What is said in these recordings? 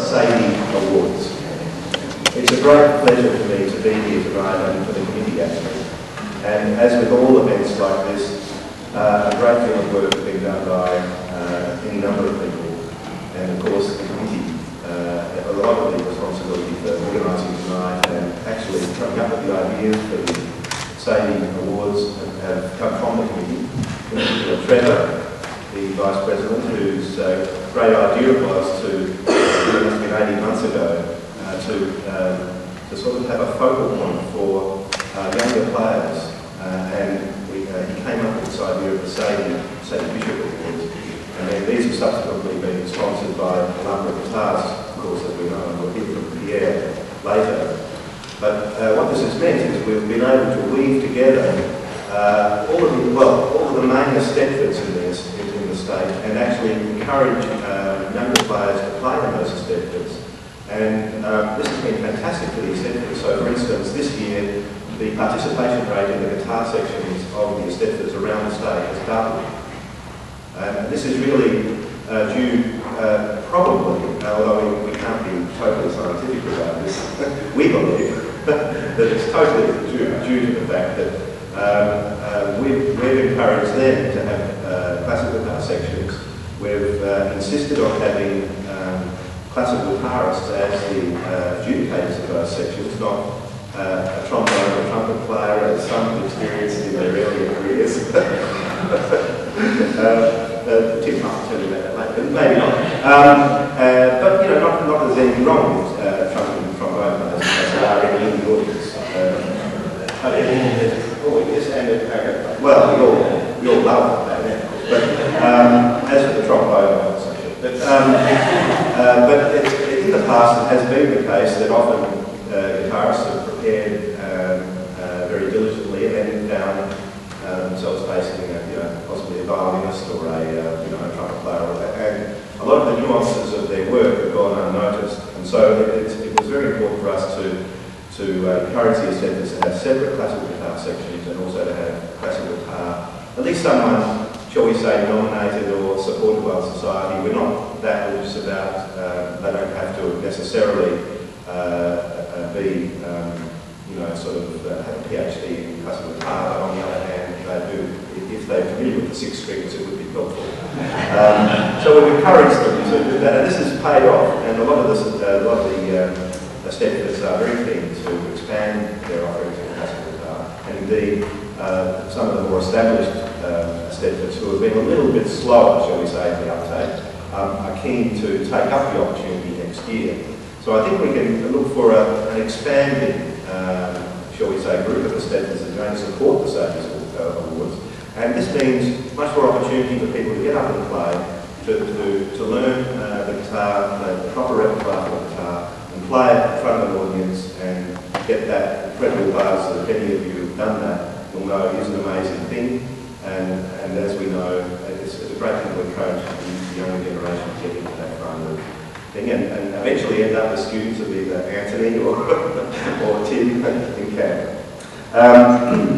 Sadie Awards. It's a great pleasure for me to be here tonight and for the committee actually. And as with all events like this, a great deal of work has been done by any number of people. And of course the committee, a lot of the responsibility for organising tonight and actually coming up with the ideas for the Sadie Awards have come from the committee. In particular, Trevor, the Vice President, whose great idea it was to, it must have been 18 months ago, to sort of have a focal point for younger players. And he came up with this idea of the Sadie Bishop Awards. And then these have subsequently been sponsored by Alhambra Sadie, of course, as we know, and we'll hear from Pierre later. But what this has meant is we've been able to weave together all of the main Eisteddfods in the state and actually encourage younger players to play in those Eisteddfods. And this has been fantastic for the Eisteddfods. So, for instance, this year, the participation rate in the guitar sections of the Eisteddfods around the state has doubled. And this is really due, probably, although we can't be totally scientific about this, we believe that it's totally due to the fact that we've encouraged them to have classical guitar sections. We've insisted on having classical guitarists as the adjudicators of those sections, not a trombone or trumpet player, as some have experienced in their earlier careers. Tim might tell you about that later, but maybe not. But you know, not that there's anything wrong with trumpet and trombone players, as there are in the audience. Well, we all love that, but as for the trombone, I would say. But in the past, it has been the case that often guitarists have prepared very diligently and then found themselves facing possibly a violinist or a trumpet player, and a lot of the nuances of their work have gone unnoticed. And so it was very important for us to encourage the Eisteddfods to have separate classical guitar sections and also to have classical guitar, at least someone, shall we say, nominated or supported by society. We're not that religious about, they don't have to necessarily be, sort of have a PhD in classical guitar, but on the other hand, they do, if they're familiar with the six strings, it would be helpful. So we've encouraged them to do that, and this has paid off, and a lot of the Eisteddfods are very keen to expand their offerings in classical guitar, and indeed, some of the more established Eisteddfods who have been a little bit slower, shall we say, in the uptake, are keen to take up the opportunity next year. So I think we can look for an expanding, shall we say, group of Eisteddfods that are going to support the Sadie Awards. And this means much more opportunity for people to get up and play, to learn the guitar, the proper repertoire for the guitar, and play it in front of an audience and get that incredible buzz that if any of you have done that, you'll know it is an amazing thing. And as we know, it's a great thing to encourage the younger generation to get into that kind of thing and eventually end up as students of either Anthony or Tim in camp.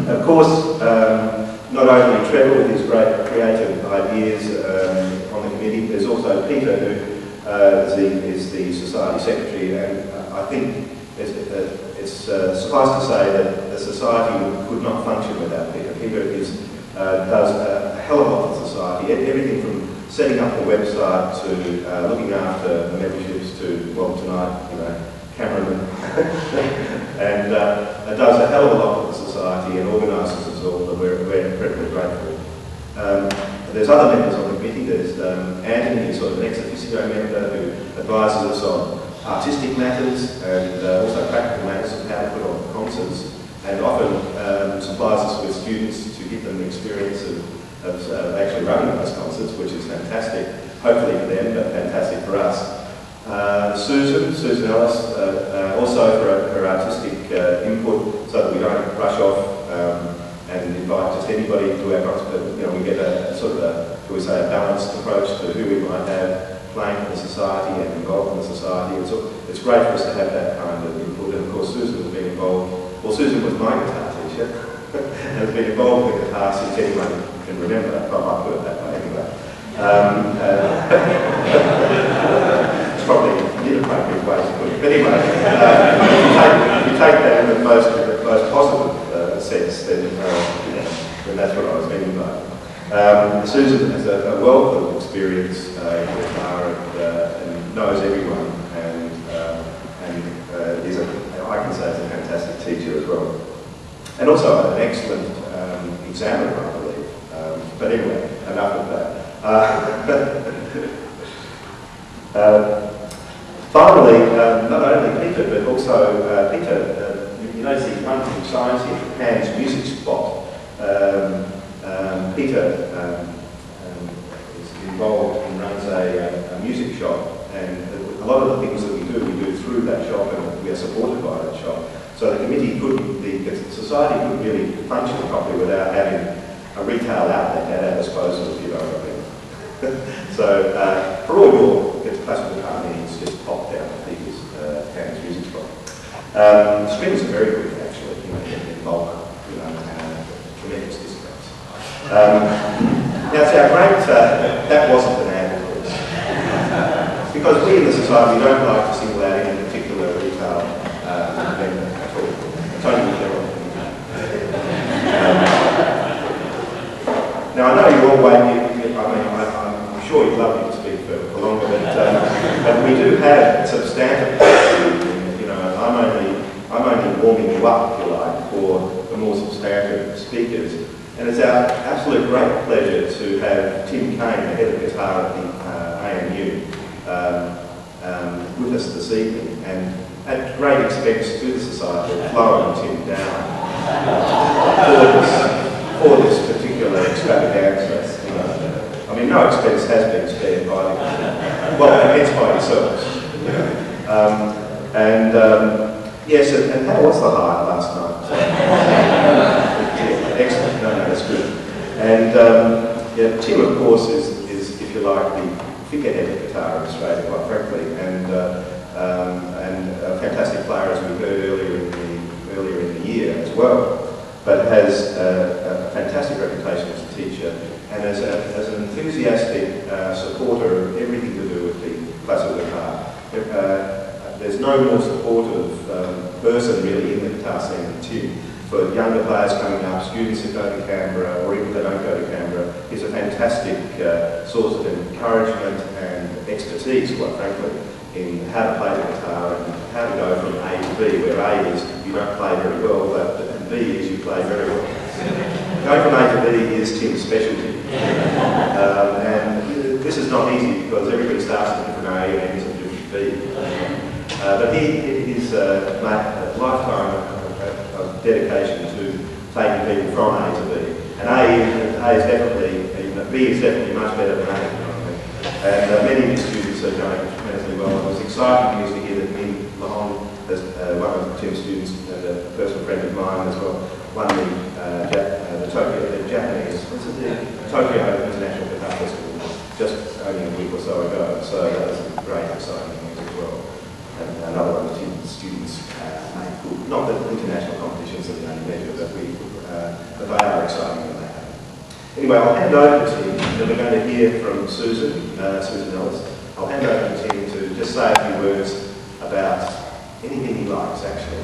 Of course, not only Trevor with his great creative ideas on the committee, there's also Peter who is the Society Secretary, and I think it's suffice to say that the Society could not function without Peter. Peter does a hell of a lot for society, everything from setting up the website to looking after the memberships to, well, tonight, cameraman, and does a hell of a lot for the society and organises us all, and we're incredibly grateful. There's other members on the committee. There's Anthony, who's sort of an ex officio member who advises us on artistic matters and also practical matters of how to put on concerts, and often supplies us with students to give them the experience of actually running those concerts, which is fantastic, hopefully for them, but fantastic for us. Susan Ellis, also for her artistic input, so that we don't rush off and invite just anybody to our concert, but we get a sort of shall we say, a balanced approach to who we might have playing for the society and involved in the society. It's great for us to have that kind of input, and of course Susan has been involved. Well, Susan was my guitar teacher and has been involved with guitar since anyone can remember. I might put it that way anyway. It's probably near of big ways to put it. But anyway, if you take that in the most positive sense, then that's what I was meaning by. Susan has a wealth of experience in the guitar and knows everyone, and is I can say is a fantastic teacher as well, and also an excellent examiner, I believe. But anyway, enough of that. Finally, not only Peter, but also Peter, you notice he's one from science here, Japan's music spot. Peter is involved and runs a music shop, and a lot of the things that we do through that shop, and we are supported by that shop. So the committee the society couldn't really function properly without having a retail outlet at our disposal, if you know what I mean. So for all your classical guitar needs, just pop down to Peter's Japan's music shop. Strings are very good, actually, in bulk, tremendous discounts. Now, it's our great, that wasn't an ad, of course. Because we in the society don't like to single out any particular retail vendor at all. It's only Michelle. Now, I know you're all waiting, I'm sure you'd love me to speak for longer, but we do have substantive, I'm only warming you up, if you like, for the more substantive speakers. And it's our absolute great pleasure to have Tim Kane, the head of guitar at the ANU, with us this evening, and at great expense to the society, flowing Tim down for this particular extravaganza. I mean, no expense has been spared by the hence by yourselves. Yes, and how was the hire last night? Excellent, no, that's good. And Tim, of course, is, if you like, the figurehead of guitar in Australia, quite frankly, and a fantastic player, as we heard earlier in the year as well, but has a fantastic reputation as a teacher and as an enthusiastic supporter of everything to do with the classical guitar. There's no more supportive person really in the guitar scene than Tim. For younger players coming up, students who go to Canberra, or even if they don't go to Canberra, he's a fantastic source of encouragement and expertise, quite frankly, in how to play the guitar and how to go from A to B, where A is you don't play very well, but B is you play very well. Going from A to B is Tim's specialty. And this is not easy because everybody starts at a different A and ends at a different B. But his lifetime of dedication to taking people from A to B. And A is definitely, B is definitely much better than A. And many of his students are going tremendously well. It was exciting news to hear that Min Mahon, as one of Tim's students and a personal friend of mine as well, won the Japanese, Tokyo International Guitar Festival just only a week or so ago. So that was great exciting news as well. And another one of Tim's students made good. Not that international competitions are the only measure, but they are exciting when they happen. Anyway, I'll hand over to Tim, and then we're going to hear from Susan Ellis. I'll hand over to Tim to just say a few words about anything he likes, actually.